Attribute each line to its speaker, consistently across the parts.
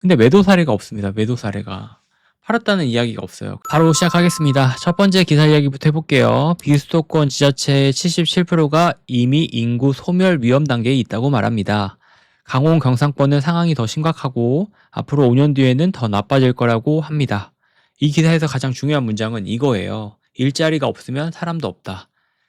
Speaker 1: 근데 매도 사례가 없습니다. 매도 사례가. 팔았다는 이야기가 없어요. 바로 시작하겠습니다. 첫 번째 기사 이야기부터 해볼게요. 비수도권 지자체의 77%가 이미 인구 소멸 위험 단계에 있다고 말합니다. 강원 경상권은 상황이 더 심각하고 앞으로 5년 뒤에는 더 나빠질 거라고 합니다. 이 기사에서 가장 중요한 문장은 이거예요. 일자리가 없으면 사람도 없다.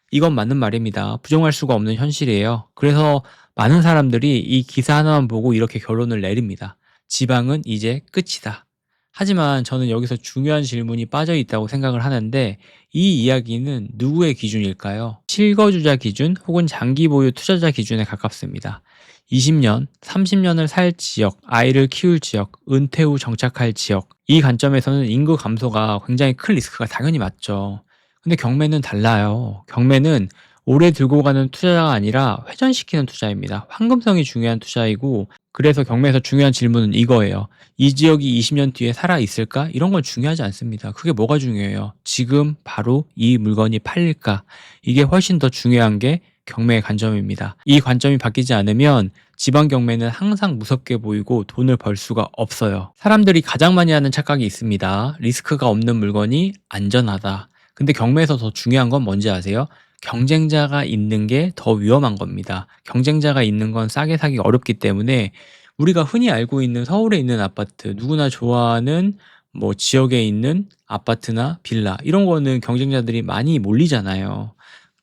Speaker 1: 이건 맞는 말입니다. 부정할 수가 없는 현실이에요. 그래서 많은 사람들이 이 기사 하나만 보고 이렇게 결론을 내립니다. 지방은 이제 끝이다. 하지만 저는 여기서 중요한 질문이 빠져 있다고 생각을 하는데 이 이야기는 누구의 기준일까요? 실거주자 기준 혹은 장기 보유 투자자 기준에 가깝습니다. 20년, 30년을 살 지역, 아이를 키울 지역, 은퇴 후 정착할 지역. 이 관점에서는 인구 감소가 굉장히 큰 리스크가 당연히 맞죠. 근데 경매는 달라요. 경매는 오래 들고 가는 투자가 아니라 회전시키는 투자입니다. 황금성이 중요한 투자이고 그래서 경매에서 중요한 질문은 이거예요. 이 지역이 20년 뒤에 살아있을까? 이런 건 중요하지 않습니다. 그게 뭐가 중요해요? 지금 바로 이 물건이 팔릴까? 이게 훨씬 더 중요한 게 경매의 관점입니다. 이 관점이 바뀌지 않으면 지방 경매는 항상 무섭게 보이고 돈을 벌 수가 없어요. 사람들이 가장 많이 하는 착각이 있습니다. 리스크가 없는 물건이 안전하다. 근데 경매에서 더 중요한 건 뭔지 아세요? 경쟁자가 있는 게 더 위험한 겁니다. 경쟁자가 있는 건 싸게 사기 어렵기 때문에 우리가 흔히 알고 있는 서울에 있는 아파트, 누구나 좋아하는 뭐 지역에 있는 아파트나 빌라 이런 거는 경쟁자들이 많이 몰리잖아요.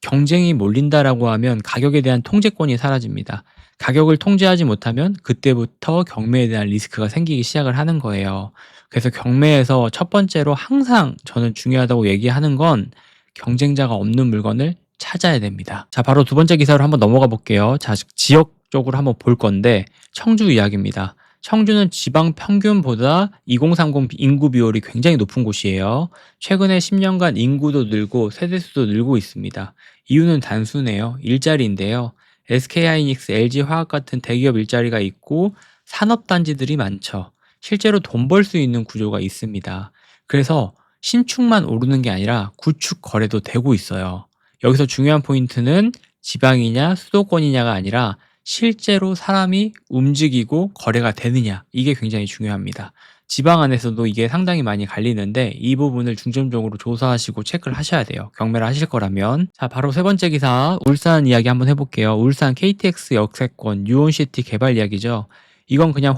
Speaker 1: 경쟁이 몰린다라고 하면 가격에 대한 통제권이 사라집니다. 가격을 통제하지 못하면 그때부터 경매에 대한 리스크가 생기기 시작을 하는 거예요. 그래서 경매에서 첫 번째로 항상 저는 중요하다고 얘기하는 건 경쟁자가 없는 물건을 찾아야 됩니다. 자, 바로 두 번째 기사로 한번 넘어가 볼게요. 자, 지역 쪽으로 한번 볼 건데 청주 이야기입니다. 청주는 지방 평균보다 2030 인구 비율이 굉장히 높은 곳이에요. 최근에 10년간 인구도 늘고 세대수도 늘고 있습니다. 이유는 단순해요. 일자리인데요. SK하이닉스, LG화학 같은 대기업 일자리가 있고 산업단지들이 많죠. 실제로 돈 벌 수 있는 구조가 있습니다. 그래서 신축만 오르는 게 아니라 구축 거래도 되고 있어요. 여기서 중요한 포인트는 지방이냐 수도권이냐가 아니라 실제로 사람이 움직이고 거래가 되느냐, 이게 굉장히 중요합니다. 지방 안에서도 이게 상당히 많이 갈리는데 이 부분을 중점적으로 조사하시고 체크를 하셔야 돼요. 경매를 하실 거라면. 자, 바로 세 번째 기사 울산 이야기 한번 해볼게요. 울산 KTX 역세권 유온시티 개발 이야기죠. 이건 그냥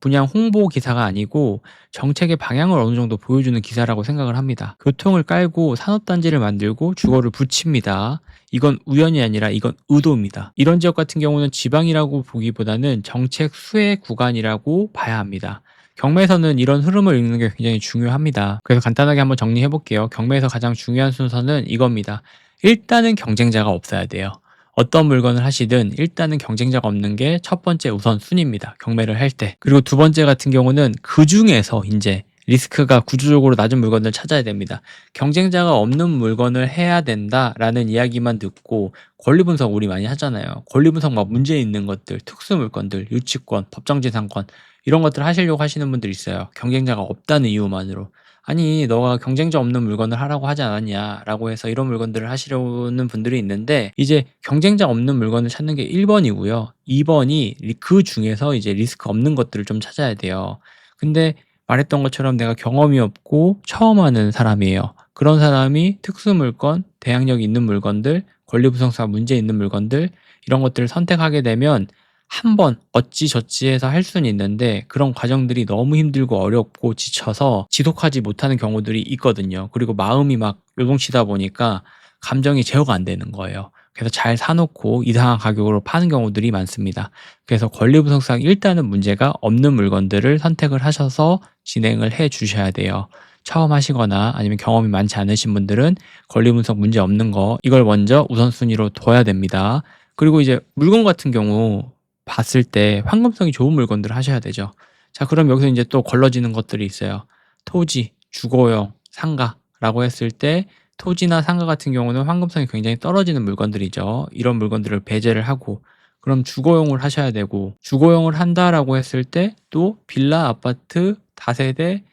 Speaker 1: 분양 홍보 기사가 아니고 정책의 방향을 어느 정도 보여주는 기사라고 생각을 합니다. 교통을 깔고 산업단지를 만들고 주거를 붙입니다. 이건 우연이 아니라 이건 의도입니다. 이런 지역 같은 경우는 지방이라고 보기보다는 정책 수혜 구간이라고 봐야 합니다. 경매에서는 이런 흐름을 읽는 게 굉장히 중요합니다. 그래서 간단하게 한번 정리해 볼게요. 경매에서 가장 중요한 순서는 이겁니다. 일단은 경쟁자가 없어야 돼요. 어떤 물건을 하시든 일단은 경쟁자가 없는 게 첫 번째 우선순위입니다. 경매를 할 때. 그리고 두 번째 같은 경우는 그 중에서 이제 리스크가 구조적으로 낮은 물건을 찾아야 됩니다. 경쟁자가 없는 물건을 해야 된다라는 이야기만 듣고 권리 분석 우리 많이 하잖아요. 권리 분석 막 문제 있는 것들, 특수 물건들, 유치권, 법정지상권 이런 것들 하시려고 하시는 분들 있어요. 경쟁자가 없다는 이유만으로. 아니, 너가 경쟁자 없는 물건을 하라고 하지 않았냐라고 해서 이런 물건들을 하시려는 분들이 있는데 이제 경쟁자 없는 물건을 찾는 게 1번이고요. 2번이 그 중에서 이제 리스크 없는 것들을 좀 찾아야 돼요. 근데 말했던 것처럼 내가 경험이 없고 처음 하는 사람이에요. 그런 사람이 특수물건, 대항력 있는 물건들, 권리부성사 문제 있는 물건들 이런 것들을 선택하게 되면 한 번 어찌저찌 해서 할 수는 있는데 그런 과정들이 너무 힘들고 어렵고 지쳐서 지속하지 못하는 경우들이 있거든요. 그리고 마음이 막 요동치다 보니까 감정이 제어가 안 되는 거예요. 그래서 잘 사놓고 이상한 가격으로 파는 경우들이 많습니다. 그래서 권리분석상 일단은 문제가 없는 물건들을 선택을 하셔서 진행을 해 주셔야 돼요. 처음 하시거나 아니면 경험이 많지 않으신 분들은 권리분석 문제 없는 거 이걸 먼저 우선순위로 둬야 됩니다. 그리고 이제 물건 같은 경우 봤을 때 황금성이 좋은 물건들을 하셔야 되죠. 자, 그럼 여기서 이제 또 걸러지는 것들이 있어요. 토지, 주거용, 상가라고 했을 때 토지나 상가 같은 경우는 황금성이 굉장히 떨어지는 물건들이죠. 이런 물건들을 배제를 하고 그럼 주거용을 하셔야 되고 주거용을 한다라고 했을 때 또 빌라, 아파트, 다세대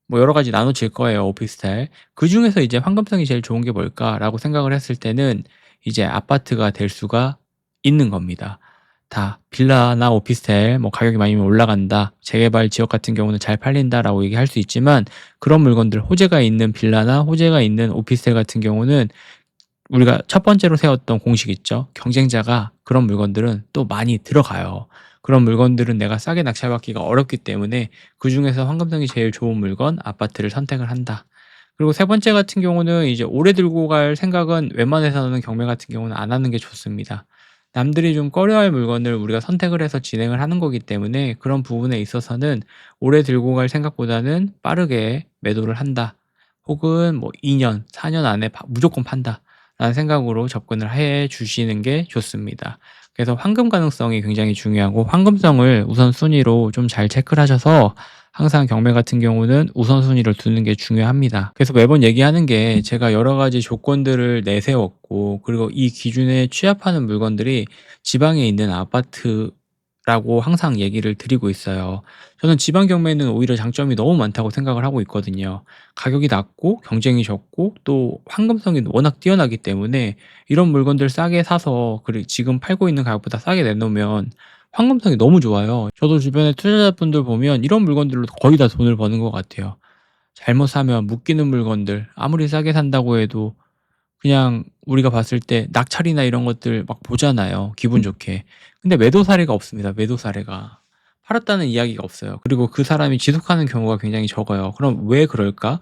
Speaker 1: 뭐 여러 가지 나눠질 거예요. 오피스텔. 그중에서 이제 황금성이 제일 좋은 게 뭘까라고 생각을 했을 때는 이제 아파트가 될 수가 있는 겁니다. 다 빌라나 오피스텔 뭐 가격이 많이 올라간다. 재개발 지역 같은 경우는 잘 팔린다라고 얘기할 수 있지만 그런 물건들 호재가 있는 빌라나 호재가 있는 오피스텔 같은 경우는 우리가 첫 번째로 세웠던 공식 있죠. 경쟁자가 그런 물건들은 또 많이 들어가요. 그런 물건들은 내가 싸게 낙찰받기가 어렵기 때문에 그중에서 환급성이 제일 좋은 물건 아파트를 선택을 한다. 그리고 세 번째 같은 경우는 이제 오래 들고 갈 생각은 웬만해서는 경매 같은 경우는 안 하는 게 좋습니다. 남들이 좀 꺼려할 물건을 우리가 선택을 해서 진행을 하는 거기 때문에 그런 부분에 있어서는 오래 들고 갈 생각보다는 빠르게 매도를 한다. 혹은 뭐 2년, 4년 안에 무조건 판다. 라는 생각으로 접근을 해 주시는 게 좋습니다. 그래서 환금 가능성이 굉장히 중요하고 환금성을 우선순위로 좀 잘 체크를 하셔서 항상 경매 같은 경우는 우선순위를 두는 게 중요합니다. 그래서 매번 얘기하는 게 제가 여러 가지 조건들을 내세웠고 그리고 이 기준에 취합하는 물건들이 지방에 있는 아파트라고 항상 얘기를 드리고 있어요. 저는 지방 경매는 오히려 장점이 너무 많다고 생각을 하고 있거든요. 가격이 낮고 경쟁이 적고 또 환금성이 워낙 뛰어나기 때문에 이런 물건들 싸게 사서 그리고 지금 팔고 있는 가격보다 싸게 내놓으면 환금성이 너무 좋아요. 저도 주변에 투자자분들 보면 이런 물건들로 거의 다 돈을 버는 것 같아요. 잘못 사면 묶이는 물건들 아무리 싸게 산다고 해도 그냥 우리가 봤을 때 낙찰이나 이런 것들 막 보잖아요, 기분 좋게. 근데 매도 사례가 없습니다, 매도 사례가. 팔았다는 이야기가 없어요. 그리고 그 사람이 지속하는 경우가 굉장히 적어요. 그럼 왜 그럴까?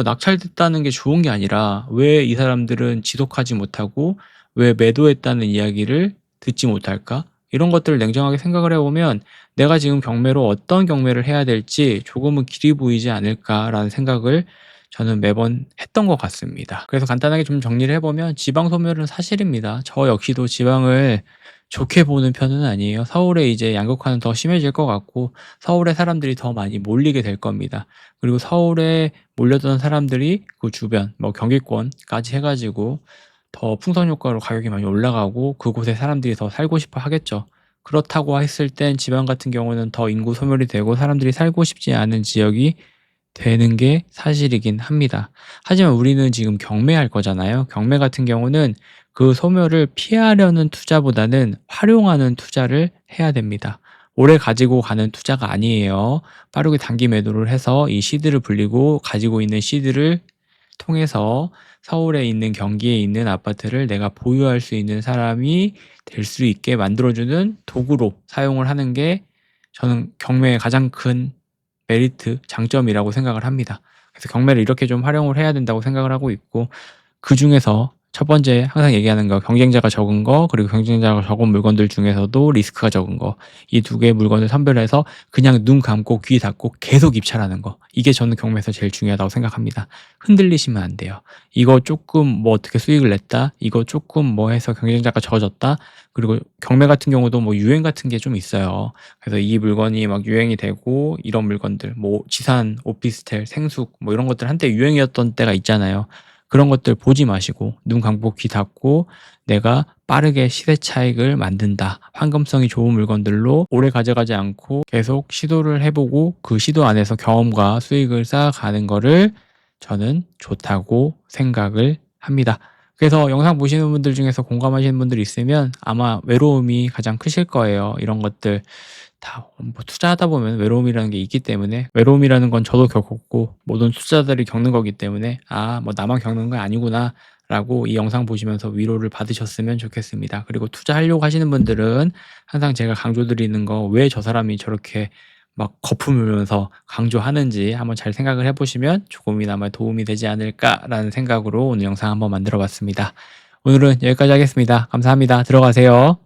Speaker 1: 낙찰됐다는 게 좋은 게 아니라 왜 이 사람들은 지속하지 못하고 왜 매도했다는 이야기를 듣지 못할까? 이런 것들을 냉정하게 생각을 해보면 내가 지금 경매로 어떤 경매를 해야 될지 조금은 길이 보이지 않을까라는 생각을 저는 매번 했던 것 같습니다. 그래서 간단하게 좀 정리를 해보면 지방 소멸은 사실입니다. 저 역시도 지방을 좋게 보는 편은 아니에요. 서울에 이제 양극화는 더 심해질 것 같고 서울에 사람들이 더 많이 몰리게 될 겁니다. 그리고 서울에 몰렸던 사람들이 그 주변 뭐 경기권까지 해가지고 더 풍선 효과로 가격이 많이 올라가고 그곳에 사람들이 더 살고 싶어 하겠죠. 그렇다고 했을 땐 지방 같은 경우는 더 인구 소멸이 되고 사람들이 살고 싶지 않은 지역이 되는 게 사실이긴 합니다. 하지만 우리는 지금 경매할 거잖아요. 경매 같은 경우는 그 소멸을 피하려는 투자보다는 활용하는 투자를 해야 됩니다. 오래 가지고 가는 투자가 아니에요. 빠르게 단기 매도를 해서 이 시드를 불리고 가지고 있는 시드를 통해서 서울에 있는 경기에 있는 아파트를 내가 보유할 수 있는 사람이 될 수 있게 만들어주는 도구로 사용을 하는 게 저는 경매의 가장 큰 메리트, 장점이라고 생각을 합니다. 그래서 경매를 이렇게 좀 활용을 해야 된다고 생각을 하고 있고 그중에서 첫 번째 항상 얘기하는 거 경쟁자가 적은 거 그리고 경쟁자가 적은 물건들 중에서도 리스크가 적은 거 이 두 개의 물건을 선별해서 그냥 눈 감고 귀 닫고 계속 입찰하는 거 이게 저는 경매에서 제일 중요하다고 생각합니다. 흔들리시면 안 돼요. 이거 조금 뭐 어떻게 수익을 냈다 이거 조금 뭐 해서 경쟁자가 적어졌다 그리고 경매 같은 경우도 뭐 유행 같은 게 좀 있어요. 그래서 이 물건이 막 유행이 되고 이런 물건들 뭐 지산, 오피스텔, 생숙 뭐 이런 것들 한때 유행이었던 때가 있잖아요. 그런 것들 보지 마시고 눈 감고 귀 닫고 내가 빠르게 시세 차익을 만든다. 환금성이 좋은 물건들로 오래 가져가지 않고 계속 시도를 해보고 그 시도 안에서 경험과 수익을 쌓아가는 거를 저는 좋다고 생각을 합니다. 그래서 영상 보시는 분들 중에서 공감하시는 분들 있으면 아마 외로움이 가장 크실 거예요. 이런 것들 다 뭐 투자하다 보면 외로움이라는 게 있기 때문에 외로움이라는 건 저도 겪었고 모든 투자자들이 겪는 거기 때문에 뭐 나만 겪는 건 아니구나 라고 이 영상 보시면서 위로를 받으셨으면 좋겠습니다. 그리고 투자하려고 하시는 분들은 항상 제가 강조드리는 거 왜 저 사람이 저렇게 막 거품으면서 강조하는지 한번 잘 생각을 해보시면 조금이나마 도움이 되지 않을까라는 생각으로 오늘 영상 한번 만들어 봤습니다. 오늘은 여기까지 하겠습니다. 감사합니다. 들어가세요.